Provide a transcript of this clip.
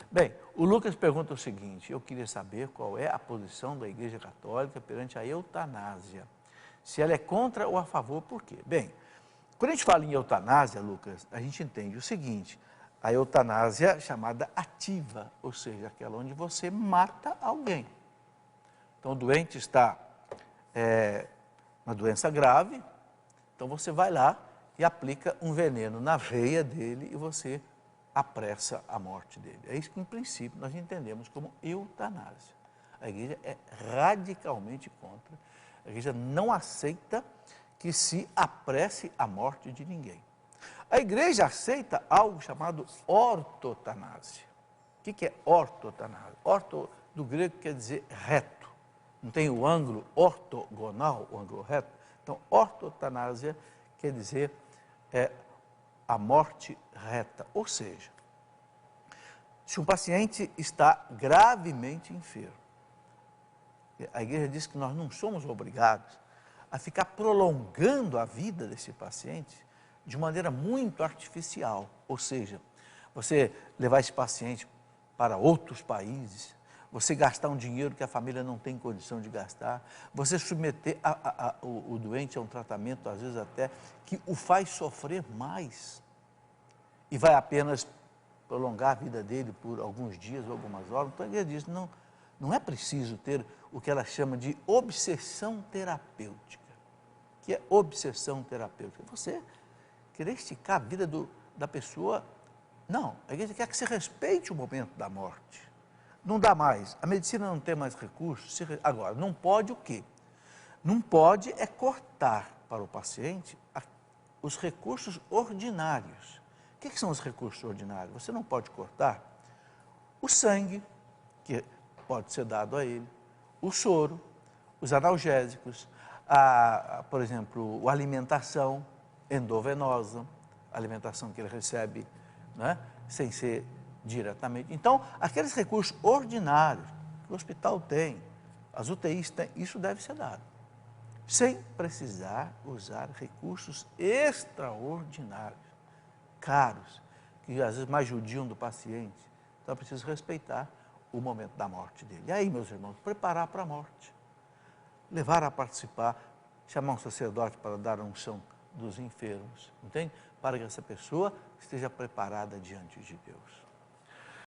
Bem, o Lucas pergunta o seguinte: eu queria saber qual é a posição da Igreja Católica perante a eutanásia. Se ela é contra ou a favor, por quê? Bem, quando a gente fala em eutanásia, Lucas, a gente entende o seguinte: a eutanásia chamada ativa, ou seja, aquela onde você mata alguém. Então, o doente está uma doença grave, então você vai lá e aplica um veneno na veia dele e você apressa a morte dele. É isso que, em princípio, nós entendemos como eutanásia. A igreja é radicalmente contra. A igreja não aceita que se apresse a morte de ninguém. A igreja aceita algo chamado ortotanásia. O que é ortotanásia? Orto, do grego, quer dizer reto. Não tem o ângulo ortogonal, o ângulo reto? Então, ortotanásia quer dizer a morte reta. Ou seja, se um paciente está gravemente enfermo, a igreja diz que nós não somos obrigados a ficar prolongando a vida desse paciente de maneira muito artificial. Ou seja, você levar esse paciente para outros países, você gastar um dinheiro que a família não tem condição de gastar, você submeter o doente a um tratamento, às vezes até, que o faz sofrer mais e vai apenas prolongar a vida dele por alguns dias ou algumas horas. Então a igreja diz, não é preciso ter o que ela chama de obsessão terapêutica. O que é obsessão terapêutica? Você querer esticar a vida da pessoa. Não, a igreja quer que você respeite o momento da morte. Não dá mais, a medicina não tem mais recursos. Agora, não pode o quê? Não pode é cortar para o paciente os recursos ordinários. O que são os recursos ordinários? Você não pode cortar o sangue, que pode ser dado a ele, o soro, os analgésicos, por exemplo, a alimentação endovenosa, a alimentação que ele recebe, né, sem ser diretamente. Então, aqueles recursos ordinários que o hospital tem, as UTIs têm, isso deve ser dado, sem precisar usar recursos extraordinários, caros, que às vezes mais judiam do paciente. Então, é preciso respeitar o momento da morte dele. E aí, meus irmãos, preparar para a morte, levar a participar, chamar um sacerdote para dar a unção dos enfermos, entende? Para que essa pessoa esteja preparada diante de Deus.